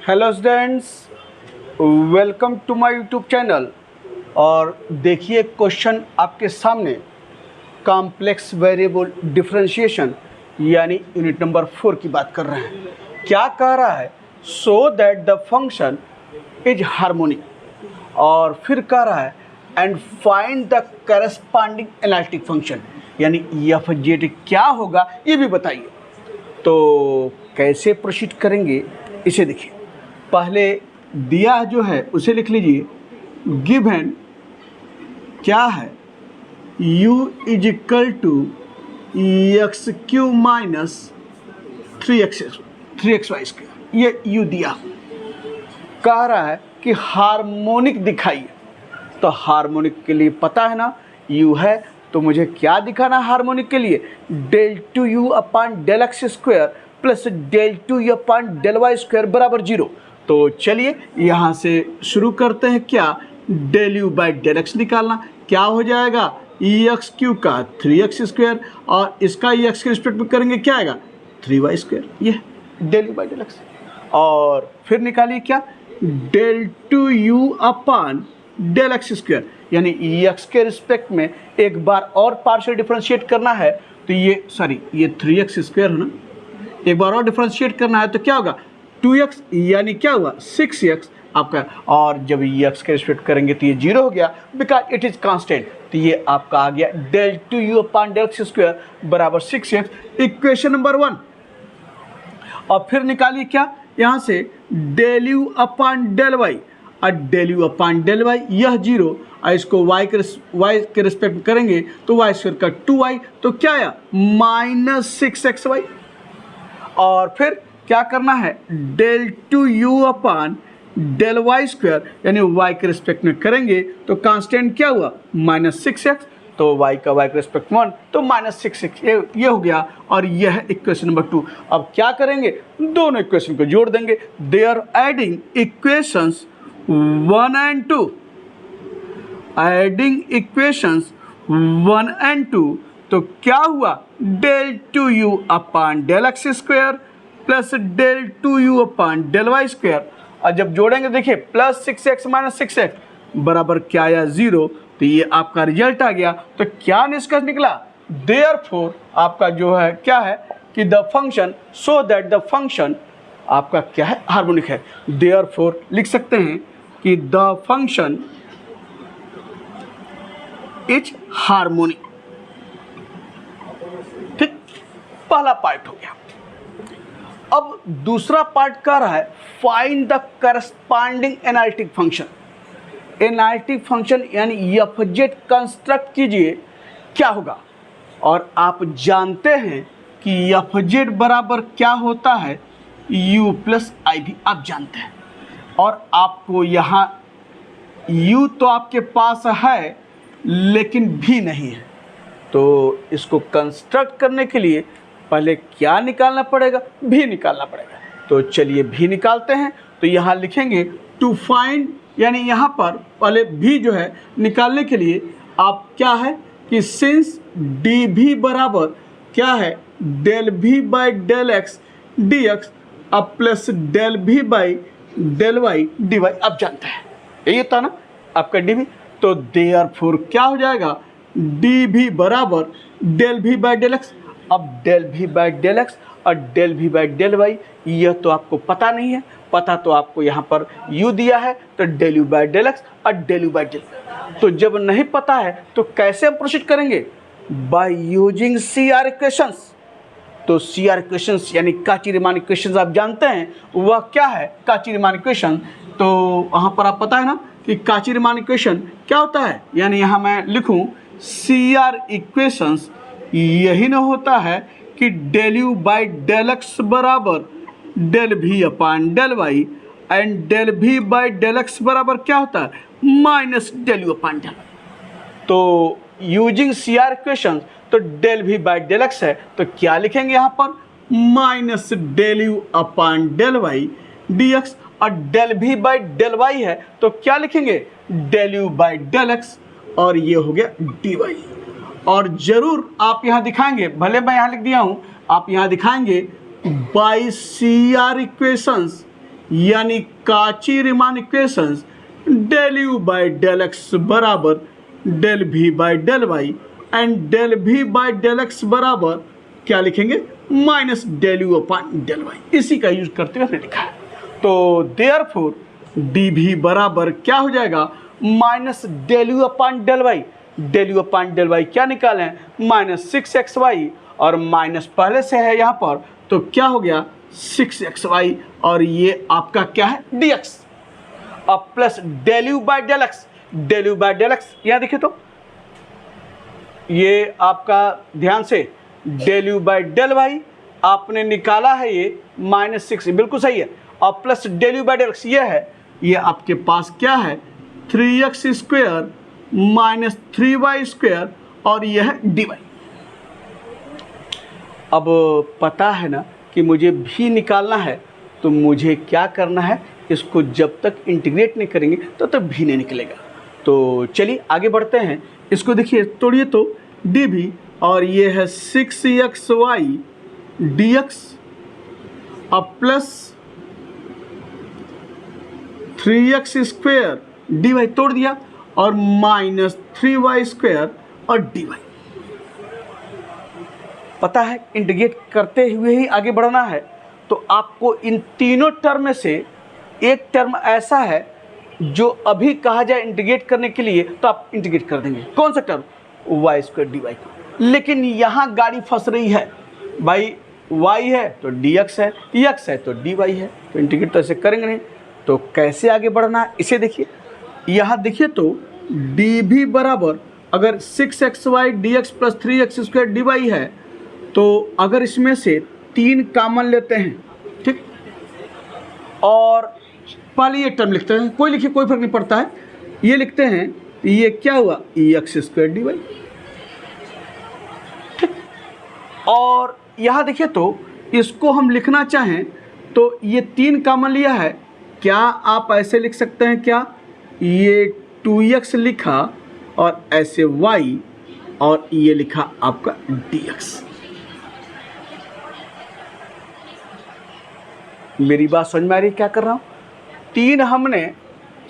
Hello students, welcome to my YouTube channel. और देखिए question आपके सामने, कॉम्प्लेक्स वेरिएबल डिफरेंशिएशन यानी यूनिट नंबर 4 की बात कर रहे हैं। क्या कह रहा है? So that the function is harmonic, और फिर कह रहा है and find the corresponding analytic function, यानी एफ जेड क्या होगा ये भी बताइए। तो कैसे प्रोसीड करेंगे इसे देखिए। पहले दिया जो है उसे लिख लीजिए। गिवन क्या है? u is equal to x Q minus 3x y square, ये u दिया। कह रहा है कि हार्मोनिक दिखाइए। तो हार्मोनिक के लिए पता है ना, u है, तो मुझे क्या दिखाना है हार्मोनिक के लिए? Del two u upon del x square plus del two u upon del y square बराबर 0। तो चलिए यहाँ से शुरू करते हैं। क्या? Del u by del x निकालना। क्या हो जाएगा? ई एक्स क्यू का 3x स्क्वायर, और इसका ई एक्स के रिस्पेक्ट में करेंगे क्या आएगा? 3y square. ये del u by del x. और फिर निकालिए क्या? Del two u upon del x square, यानी ई एक्स के रिस्पेक्ट में एक बार और पार्शियल डिफरेंशिएट करना है। तो ये 3x स्क्वायर है ना, एक बार और डिफरेंशिएट करना है तो क्या होगा? 2x, यानी क्या हुआ? 6x आपका। और जब ये x के रिस्पेक्ट करेंगे तो ये 0 हो गया, बिकॉज इट इज कांस्टेंट। तो ये आपका आ गया del two u upon del x square बराबर 6x, इक्वेशन नंबर 1। और फिर निकालिए क्या यहाँ से? Del u upon del y, और del u upon del y यह 0, और इसको y के रिस्पेक्ट में करेंगे तो वाई स्क्वायर का 2y, तो क्या आया? Minus 6xy। और फिर क्या करना है? Del two u upon del y square, यानी y के रिस्पेक्ट में करेंगे तो कांस्टेंट क्या हुआ? Minus 6x। तो y का y के रिस्पेक्ट 1, तो माइनस 6x ये हो गया। और यह है इक्वेशन नंबर 2। अब क्या करेंगे? दोनों इक्वेशन को जोड़ देंगे। They are adding equations 1 and 2, adding equations 1 and 2। तो क्या हुआ? Del two u upon del x square plus del two u upon del y square. और जब जोड़ेंगे देखिए, प्लस 6x माइनस 6x बराबर क्या आया? 0। तो ये आपका रिजल्ट आ गया। तो क्या निष्कर्ष निकला? देयरफॉर आपका जो है क्या है कि the function, so that the function आपका क्या है? हार्मोनिक है। देयरफॉर लिख सकते हैं कि द फंक्शन इज हार्मोनिक। ठीक, पहला पार्ट हो गया। अब दूसरा पार्ट कर रहा है find the corresponding analytic function. Analytic function यानी एफ जेड कंस्ट्रक्ट कीजिए, क्या होगा? और आप जानते हैं कि एफ जेड बराबर क्या होता है? u प्लस आई भी आप जानते हैं। और आपको यहाँ u तो आपके पास है लेकिन भी नहीं है, तो इसको कंस्ट्रक्ट करने के लिए पहले क्या निकालना पड़ेगा? भी निकालना पड़ेगा। तो चलिए भी निकालते हैं। तो यहाँ लिखेंगे टू फाइंड, यानी यहाँ पर पहले भी जो है निकालने के लिए आप क्या है कि सिंस डी भी बराबर क्या है? Del v by del x d x अब plus del v by del y d y, आप जानते हैं यही था ना आपका डी भी। तो देयरफॉर क्या हो जाएगा? डी भी बराबर del v by del x. अब del v by del x और del v by del y, यह तो आपको पता नहीं है। पता तो आपको यहाँ पर u दिया है, तो del u by del x और डेल यू बाई डेल। तो जब नहीं पता है तो कैसे हम प्रोसीड करेंगे? By using CR equations. तो CR इक्वेशंस यानी काची-रीमान इक्वेशंस आप जानते हैं, वह क्या है? काची-रीमान इक्वेशन। तो वहाँ पर आप पता है ना कि काची-रीमान इक्वेशन क्या होता है? यानी यहाँ मैं लिखूँ CR इक्वेशंस, यही ना होता है कि del u by del x बराबर del v upon del y, and del v by del x बराबर क्या होता है? Minus del u upon del y. तो यूजिंग CR इक्वेशन, तो del v by del x है, तो क्या लिखेंगे यहाँ पर? Minus del u upon del y d x. और del v by del y है तो क्या लिखेंगे? Del u by del x, और ये हो गया डी वाई। और जरूर आप यहाँ दिखाएंगे, भले मैं यहाँ लिख दिया हूँ, आप यहाँ दिखाएंगे बाई CR इक्वेशंस, यानी Cauchy Riemann equations del u by del x बराबर del v by del y and del v by del x बराबर क्या लिखेंगे minus del u upon del y, इसी का यूज करते हुए हमने लिखा है। तो देयरफॉर डी भी बराबर क्या हो जाएगा minus del u upon del y, del u upon del y क्या निकालें माइनस 6xy और माइनस पहले से है यहाँ पर तो क्या हो गया 6xy और ये आपका क्या है dx अब plus del u by del x, del u by del x यहाँ देखिए तो ये आपका ध्यान से del u by del y आपने निकाला है ये -6 बिल्कुल सही है और plus del u by del x ये है, ये आपके पास क्या है 3x square minus 3y square और यह है dy। अब पता है ना कि मुझे भी निकालना है तो मुझे क्या करना है, इसको जब तक इंटीग्रेट नहीं करेंगे तब तक भी नहीं निकलेगा। तो चलिए आगे बढ़ते हैं, इसको देखिए तोड़िए तो dv और ये है 6xy dx अब प्लस 3x स्क्वायर dy तोड़ दिया और माइनस 3y स्क्वायर और dy। पता है इंटीग्रेट करते हुए ही आगे बढ़ना है तो आपको इन तीनों टर्म में से एक टर्म ऐसा है जो अभी कहा जाए इंटीग्रेट करने के लिए तो आप इंटीग्रेट कर देंगे। कौन सा टर्म y स्क्वायर dy का, लेकिन यहाँ गाड़ी फंस रही है भाई, y है तो dx है, x है तो dy है, तो इंटीग्रेट तो ऐसे करेंगे नहीं। तो कैसे आगे बढ़ना है इसे देखिए, यहाँ देखिए तो dv बराबर अगर 6xy dx plus 3x square dy है तो अगर इसमें से 3 कॉमन लेते हैं ठीक, और पहले ये टर्म लिखते हैं, कोई लिखिए कोई फर्क नहीं पड़ता है, ये लिखते हैं ये क्या हुआ x स्क्वायर dy ठीक। और यहाँ देखिए तो इसको हम लिखना चाहें तो ये 3 कॉमन लिया है, क्या आप ऐसे लिख सकते हैं क्या, ये 2x लिखा और ऐसे y और ये लिखा आपका dx। मेरी बात समझ में आ रही क्या कर रहा हूँ, 3 हमने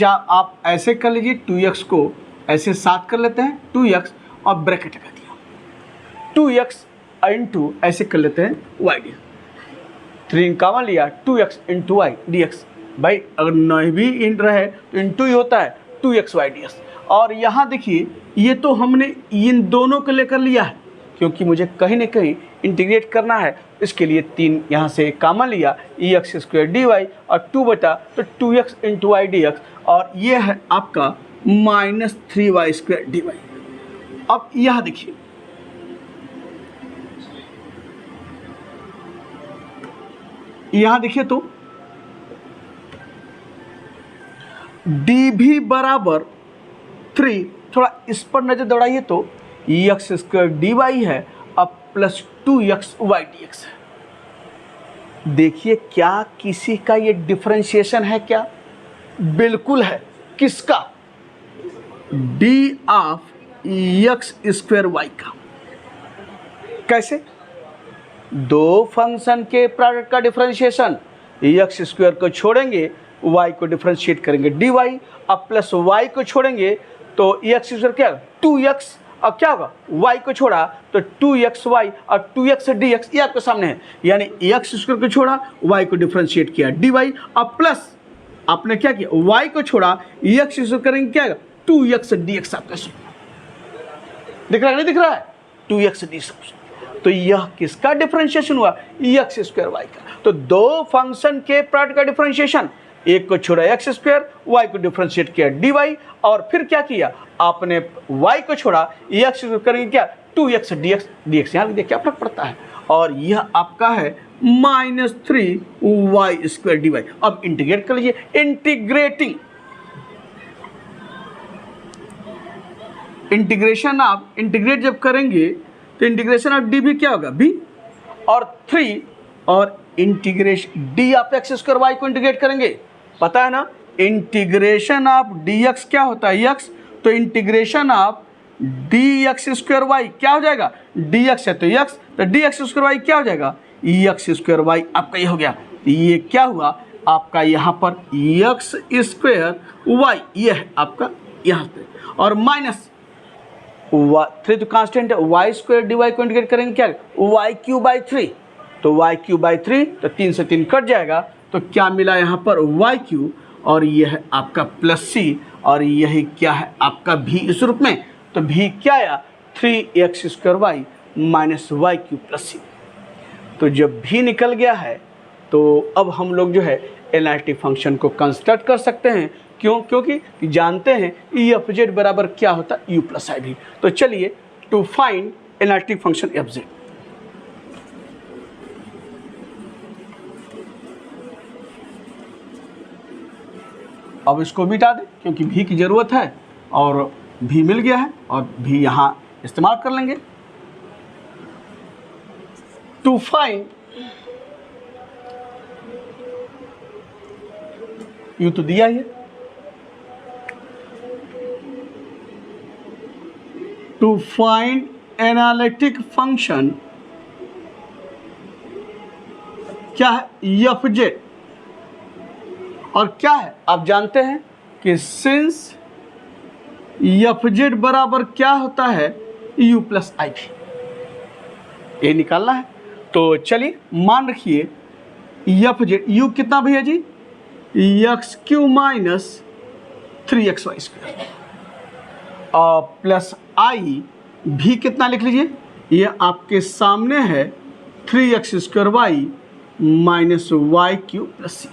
आप ऐसे कर लीजिए 2x को ऐसे साथ कर लेते हैं 2x और ब्रैकेट लगा दिया 2x इंटू ऐसे कर लेते हैं y ds, 3 कॉमन लिया 2x इंटू y dx। भाई अगर नहीं भी इन रहे तो इंटू ही होता है 2xy ds। और यहाँ देखिए ये तो हमने इन दोनों को लेकर लिया है क्योंकि मुझे कहीं ना कहीं इंटीग्रेट करना है, इसके लिए 3 यहाँ से कॉमन लिया x स्क्वायर dy और 2 बटा तो 2x इंटू y dx और ये है आपका माइनस 3y स्क्वायर dy। अब यहाँ देखिए तो dv बराबर 3, थोड़ा इस पर नजर दौड़ाइए तो x स्क्वायर dy है अब प्लस 2xy dx है। देखिए क्या किसी का ये डिफरेंशिएशन है क्या, बिल्कुल है, किसका d of x square y का। कैसे, दो फंक्शन के प्रोडक्ट का डिफरेंशिएशन, x स्क्वायर को छोड़ेंगे y को डिफरेंशिएट करेंगे dy अब प्लस y को छोड़ेंगे तो x स्क्वायर क्या 2x अब क्या होगा y को छोड़ा तो 2xy और 2x dx ये आपके सामने है, यानी x स्क्वायर को छोड़ा y को डिफरेंशिएट किया dy अब प्लस आपने क्या किया y को छोड़ा x स्क्वायर करेंगे क्या 2x dx आपका दिख रहा है, नहीं दिख रहा है 2x dx। तो यह किसका डिफरेंशिएशन हुआ x स्क्वायर y का। तो दो फंक्शन के प्रोडक्ट का डिफरेंशिएशन, एक को छोड़ा x स्क्वायर y को डिफरेंशिएट किया dy और फिर क्या किया आपने y को छोड़ा x स्क्वायर करेंगे क्या 2x dx यहाँ देखिए क्या फर्क पड़ता है और यह आपका है माइनस 3y स्क्वायर dy। अब इंटीग्रेट कर लीजिए, इंटीग्रेशन आप इंटीग्रेट जब करेंगे तो इंटीग्रेशन ऑफ dv क्या होगा b और 3 और इंटीग्रेशन d आप x स्क्वायर y को इंटीग्रेट करेंगे, पता है ना इंटीग्रेशन ऑफ dx क्या होता है x, तो integration of dx square y क्या हो जाएगा dx है तो x, तो dx स्क्वायर y क्या हो जाएगा x स्क्वायर y आपका ये हो गया। ये क्या हुआ आपका यहाँ पर एक्स स्क्वायर वाई, ये है आपका यहाँ पे, और माइनस 3 तो कांस्टेंट है, वाई स्क्वायर डी वाई को इंटीग्रेट करेंगे क्या, वाई क्यू बाई 3, तो वाई क्यू बाई 3, तो 3 से 3 कट जाएगा, तो क्या मिला यहाँ पर वाई क्यू, और ये है आपका प्लस सी, और यही क्या है आपका भी इस रूप में, तो भी क्या आया 3x square y minus y q plus c. तो जब भी निकल गया है तो अब हम लोग जो है एनालिटिक फंक्शन को कंस्ट्रक्ट कर सकते हैं। क्यों? क्योंकि जानते हैं ई एफ जेड बराबर क्या होता है, यू प्लस आई भी। तो चलिए to find analytic function f z, अब इसको मिटा दें क्योंकि भी की ज़रूरत है, और भी मिल गया है और भी यहाँ इस्तेमाल कर लेंगे। टू फाइंड यू तो दिया ही है, टू फाइंड एनालिटिक फंक्शन क्या है, एफ जेड, और क्या है आप जानते हैं कि सिंस एफ जेड बराबर क्या होता है, यू प्लस आई भी, ये निकालना है। तो चलिए मान रखिए एफ जेड, यू कितना भैया जी, x Q minus 3x y square, और प्लस आई भी कितना लिख लीजिए, ये आपके सामने है 3x square y minus y q plus c.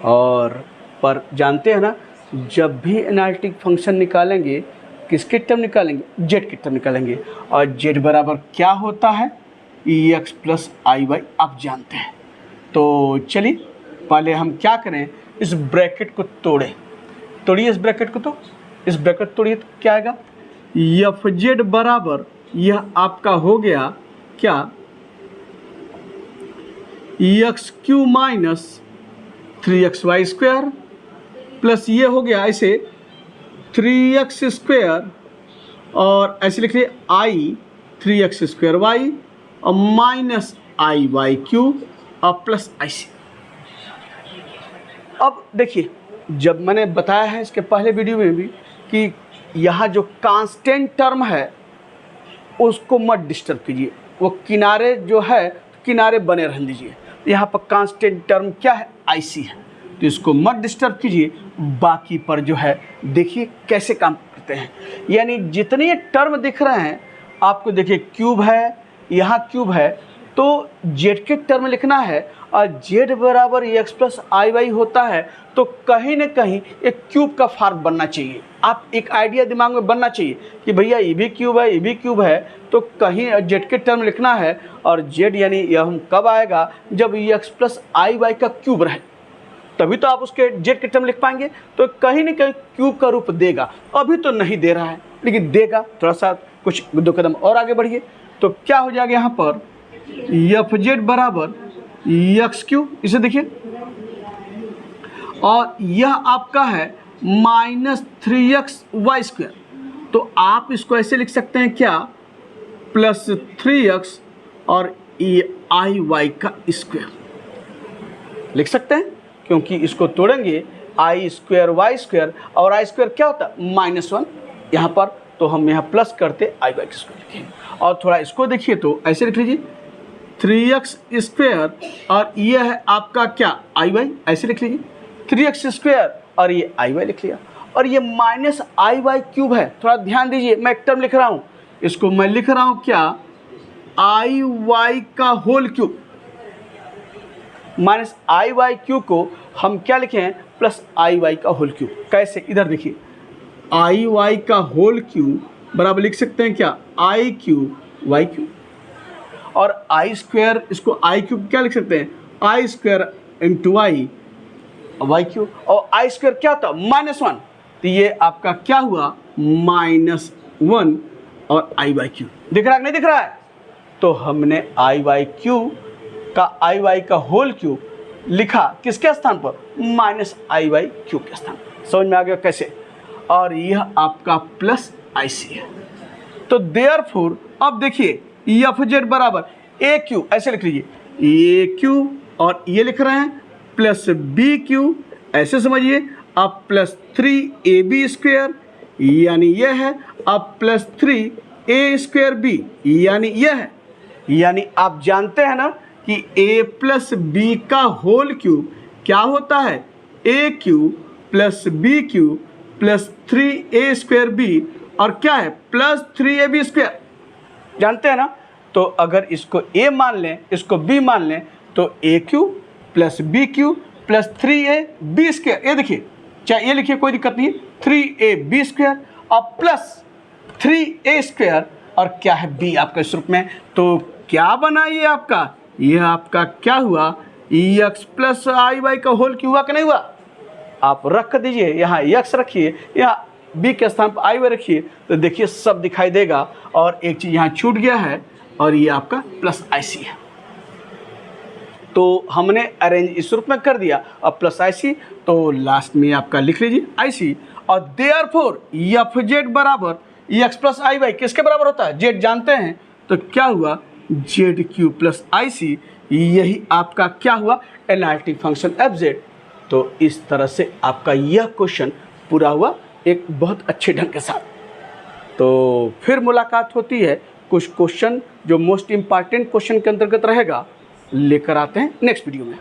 और पर जानते हैं ना, जब भी एनालिटिक फंक्शन निकालेंगे किसके टर्म निकालेंगे, जेड के टर्म निकालेंगे, और जेड बराबर क्या होता है, ई एक्स प्लस आई वाई, आप जानते हैं। तो चलिए पहले हम क्या करें, इस ब्रैकेट को तोड़िए इस ब्रैकेट को, तो इस ब्रैकेट तोड़िए तो क्या आएगा, एफ जेड बराबर यह आपका हो गया क्या, x Q minus 3x y square plus ये हो गया ऐसे 3x स्क्वायर, और ऐसे लिख लिए आई 3x स्क्वायर वाई और माइनस आई वाई क्यू और प्लस आई सी। अब देखिए, जब मैंने बताया है इसके पहले वीडियो में भी कि यहाँ जो कांस्टेंट टर्म है उसको मत डिस्टर्ब कीजिए, वो किनारे जो है किनारे बने रहने दीजिए। यहाँ पर कांस्टेंट टर्म क्या है, आई सी है, तो इसको मत डिस्टर्ब कीजिए। बाकी पर जो है देखिए कैसे काम करते हैं, यानी जितने टर्म दिख रहे हैं आपको, देखिए क्यूब है, यहाँ क्यूब है, तो जेड के टर्म लिखना है, और जेड बराबर एक्स प्लस आई वाई होता है, तो कहीं ना कहीं एक क्यूब का फॉर्म बनना चाहिए। आप एक आइडिया दिमाग में बनना चाहिए कि भैया ये भी क्यूब है, ये भी क्यूब है, तो कहीं जेड के टर्म लिखना है, और जेड यानी यह हम कब आएगा, जब एक्स प्लस आई वाई का क्यूब रहे, तभी तो आप उसके जेड के टर्म लिख पाएंगे। तो कहीं ना कहीं क्यूब का रूप देगा, अभी तो नहीं दे रहा है लेकिन देगा, थोड़ा सा कुछ 2 कदम और आगे बढ़िए तो क्या हो जाएगा, यहाँ पर एफ जेड बराबर एक्स क्यू, इसे देखिए, और यह आपका है माइनस 3x वाई स्क्वायर, तो आप इसको ऐसे लिख सकते हैं क्या, प्लस 3x और ये आई वाई का स्क्वायर लिख सकते हैं, क्योंकि इसको तोड़ेंगे आई स्क्वायर वाई स्क्वायर, और आई स्क्वायर क्या होता है -1 यहाँ पर, तो हम यहाँ प्लस करते आई वाई स्क्वायर लिखेंगे। और थोड़ा इसको देखिए तो ऐसे लिख लीजिए 3x स्क्वायर, और ये है आपका क्या, आई वाई, ऐसे लिख लीजिए 3x स्क्वायर, और ये आई वाई लिख लिया, और ये माइनस आई वाई क्यूब है। थोड़ा ध्यान दीजिए, मैं एक टर्म लिख रहा हूँ, इसको मैं लिख रहा हूँ क्या, आई वाई का होल क्यूब, माइनस आई वाई क्यूब को हम क्या लिखे हैं, प्लस आई वाई का होल क्यूब। कैसे, इधर देखिए, आई वाई का होल क्यूब बराबर लिख सकते हैं क्या, आई क्यूब वाई क्यूब, और आई स्क्वायर, इसको आई क्यूब क्या लिख सकते हैं, आई स्क्वायर इंटू आई वाई क्यूब, और आई स्क्वायर क्या होता है -1, तो ये आपका क्या हुआ -1 और आई वाई क्यूब। दिख रहा है नहीं दिख रहा है, तो हमने आई वाई क्यूब का आई वाई का होल क्यूब लिखा किसके स्थान पर, माइनस आई वाई क्यूब के स्थान पर। समझ में आ गया कैसे, और यह आपका प्लस आई सी है। तो देयरफॉर अब देखिए एफ जेड बराबर ए क्यू, ऐसे लिख लीजिए ए क्यू, और ये लिख रहे हैं प्लस बी क्यू, ऐसे समझिए। अब प्लस 3ab² यानी यह है। अब प्लस 3a²b यानी यह है। यानी आप जानते हैं ना कि a प्लस बी का होल क्यूब क्या होता है, a³ plus b³ plus 3a²b और क्या है प्लस 3ab²। जानते हैं ना। तो अगर इसको a मान लें, इसको b मान लें, तो a³ plus b³ plus 3ab², ये देखिए, चाहे ये लिखिए कोई दिक्कत नहीं है, 3ab² और प्लस 3a² और क्या है b आपका इस रूप में। तो क्या बना ये आपका, यह आपका क्या हुआ, x प्लस आई वाई का होल क्यों हुआ कि नहीं हुआ। आप रख दीजिए, यहाँ x रखिए, यहाँ b के स्थान पर आई वाई रखिए, तो देखिए सब दिखाई देगा। और एक चीज़ यहाँ छूट गया है और ये आपका प्लस IC है। तो हमने अरेंज इस रूप में कर दिया। अब प्लस IC तो लास्ट में आपका लिख लीजिए IC। और देयरफॉर FZ बराबर x प्लस आई वाई किसके बराबर होता है, Z जानते हैं। तो क्या हुआ, ZQ प्लस IC, यही आपका क्या हुआ एनालिटिक फंक्शन FZ। तो इस तरह से आपका यह क्वेश्चन पूरा हुआ एक बहुत अच्छे ढंग के साथ। तो फिर मुलाकात होती है, कुछ क्वेश्चन जो मोस्ट इम्पॉर्टेंट क्वेश्चन के अंतर्गत रहेगा लेकर आते हैं नेक्स्ट वीडियो में।